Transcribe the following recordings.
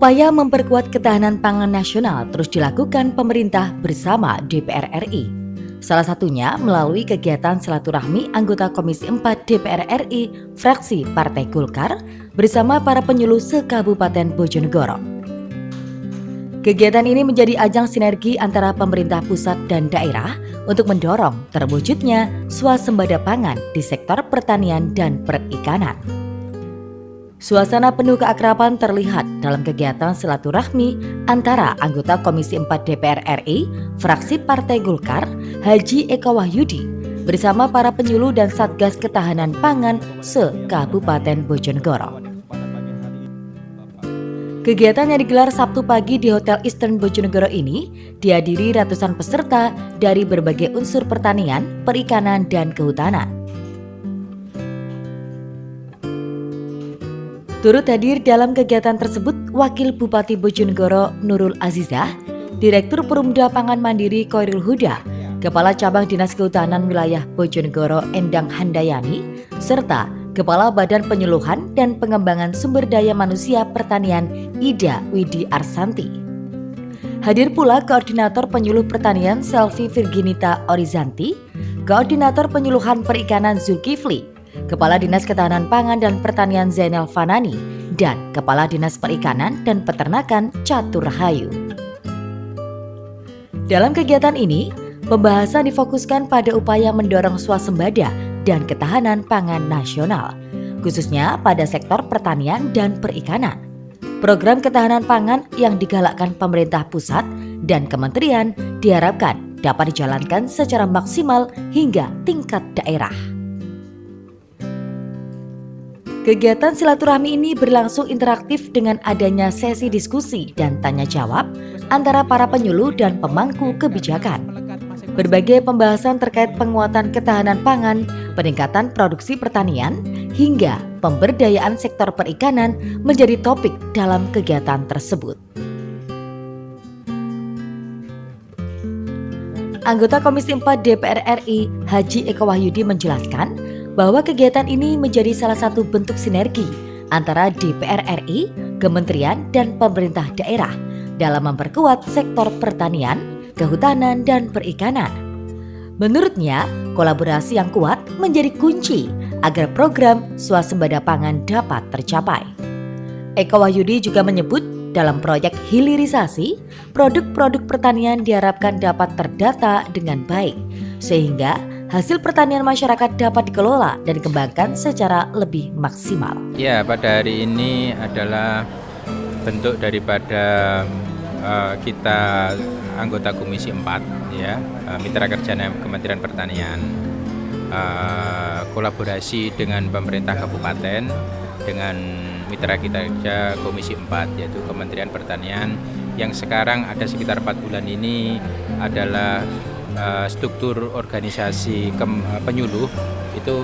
Upaya memperkuat ketahanan pangan nasional terus dilakukan pemerintah bersama DPR RI. Salah satunya melalui kegiatan silaturahmi anggota Komisi 4 DPR RI fraksi Partai Golkar bersama para penyuluh se-Kabupaten Bojonegoro. Kegiatan ini menjadi ajang sinergi antara pemerintah pusat dan daerah untuk mendorong terwujudnya swasembada pangan di sektor pertanian dan perikanan. Suasana penuh keakraban terlihat dalam kegiatan silaturahmi antara anggota Komisi 4 DPR RI, fraksi Partai Golkar, Haji Eko Wahyudi, bersama para penyuluh dan Satgas Ketahanan Pangan se-Kabupaten Bojonegoro. Kegiatan yang digelar Sabtu pagi di Hotel Eastern Bojonegoro ini dihadiri ratusan peserta dari berbagai unsur pertanian, perikanan, dan kehutanan. Turut hadir dalam kegiatan tersebut Wakil Bupati Bojonegoro Nurul Azizah, Direktur Perumda Pangan Mandiri Koirul Huda, Kepala Cabang Dinas Kehutanan Wilayah Bojonegoro Endang Handayani, serta Kepala Badan Penyuluhan dan Pengembangan Sumber Daya Manusia Pertanian Ida Widi Arsanti. Hadir pula Koordinator Penyuluh Pertanian Selvi Virginita Orizanti, Koordinator Penyuluhan Perikanan Zulkifli, Kepala Dinas Ketahanan Pangan dan Pertanian Zainal Fanani, dan Kepala Dinas Perikanan dan Peternakan Catur Rahayu. Dalam kegiatan ini, pembahasan difokuskan pada upaya mendorong swasembada dan ketahanan pangan nasional, khususnya pada sektor pertanian dan perikanan. Program ketahanan pangan yang digalakkan pemerintah pusat dan kementerian diharapkan dapat dijalankan secara maksimal hingga tingkat daerah. Kegiatan silaturahmi ini berlangsung interaktif dengan adanya sesi diskusi dan tanya jawab antara para penyuluh dan pemangku kebijakan. Berbagai pembahasan terkait penguatan ketahanan pangan, peningkatan produksi pertanian, hingga pemberdayaan sektor perikanan menjadi topik dalam kegiatan tersebut. Anggota Komisi 4 DPR RI Haji Eko Wahyudi menjelaskan bahwa kegiatan ini menjadi salah satu bentuk sinergi antara DPR RI, kementerian, dan pemerintah daerah dalam memperkuat sektor pertanian, kehutanan, dan perikanan. Menurutnya, kolaborasi yang kuat menjadi kunci agar program swasembada pangan dapat tercapai. Eko Wahyudi juga menyebut dalam proyek hilirisasi, produk-produk pertanian diharapkan dapat terdata dengan baik, sehingga hasil pertanian masyarakat dapat dikelola dan dikembangkan secara lebih maksimal. Ya, pada hari ini adalah bentuk daripada kita anggota Komisi 4 ya, mitra kerja Kementerian Pertanian, kolaborasi dengan pemerintah kabupaten dengan mitra kita kerja Komisi 4 yaitu Kementerian Pertanian yang sekarang ada sekitar 4 bulan ini adalah struktur organisasi penyuluh itu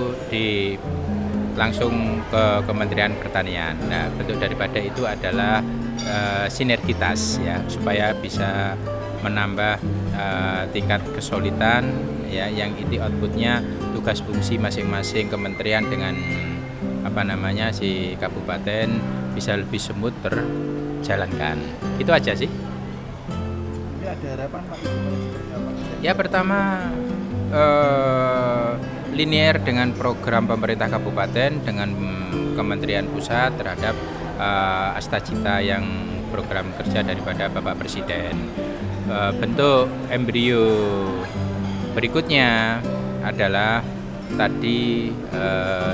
langsung ke Kementerian Pertanian. Nah, bentuk daripada itu adalah sinergitas ya, supaya bisa menambah tingkat kesulitan ya, yang itu outputnya tugas fungsi masing-masing kementerian dengan si kabupaten bisa lebih smooth terjalankan. Itu aja sih. Ada harapan Pak? Ya, pertama linear dengan program pemerintah kabupaten dengan Kementerian Pusat terhadap Astacita yang program kerja daripada Bapak Presiden. Bentuk embrio berikutnya adalah tadi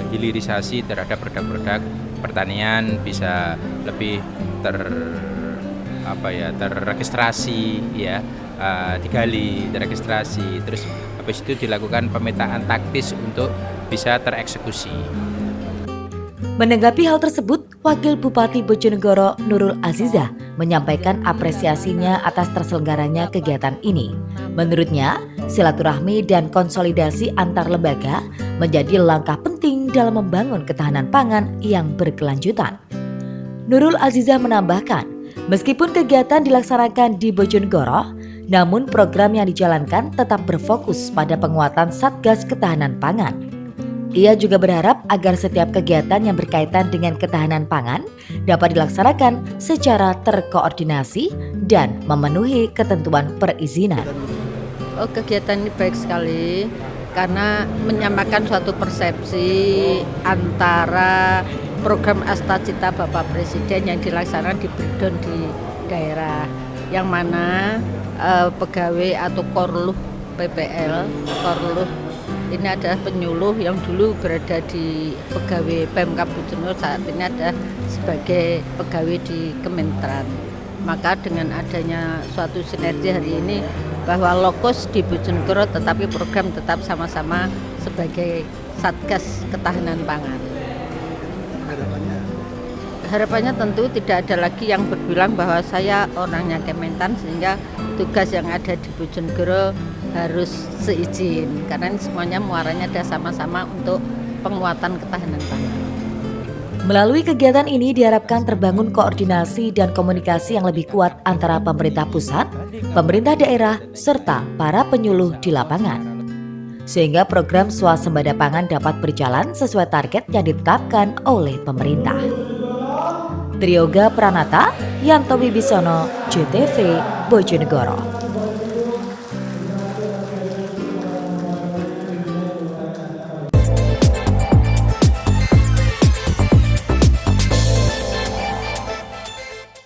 hilirisasi terhadap produk-produk pertanian bisa lebih terregistrasi ya, digali, terregistrasi, terus habis itu dilakukan pemetaan taktis untuk bisa tereksekusi. Menanggapi hal tersebut, Wakil Bupati Bojonegoro Nurul Azizah menyampaikan apresiasinya atas terselenggaranya kegiatan ini. Menurutnya, silaturahmi dan konsolidasi antar lembaga menjadi langkah penting dalam membangun ketahanan pangan yang berkelanjutan. Nurul Azizah menambahkan, meskipun kegiatan dilaksanakan di Bojonegoro, namun program yang dijalankan tetap berfokus pada penguatan Satgas Ketahanan Pangan. Ia juga berharap agar setiap kegiatan yang berkaitan dengan ketahanan pangan dapat dilaksanakan secara terkoordinasi dan memenuhi ketentuan perizinan. Kegiatan ini baik sekali karena menyamakan suatu persepsi antara program Astacita Bapak Presiden yang dilaksanakan di breakdown di daerah, yang mana pegawai atau korluh PPL, korluh ini adalah penyuluh yang dulu berada di pegawai Pemkab Bojonegoro, saat ini ada sebagai pegawai di Kementerian. Maka dengan adanya suatu sinergi hari ini bahwa lokus di Bojonegoro tetapi program tetap sama-sama sebagai Satgas Ketahanan Pangan. Harapannya tentu tidak ada lagi yang berbilang bahwa saya orangnya Kementan sehingga tugas yang ada di Bojonegoro harus seizin, karena ini semuanya muaranya ada sama-sama untuk penguatan ketahanan pangan. Melalui kegiatan ini diharapkan terbangun koordinasi dan komunikasi yang lebih kuat antara pemerintah pusat, pemerintah daerah, serta para penyuluh di lapangan. Sehingga program swasembada pangan dapat berjalan sesuai target yang ditetapkan oleh pemerintah. Trioga Pranata, Yanto Wibisono, JTV, Bojonegoro.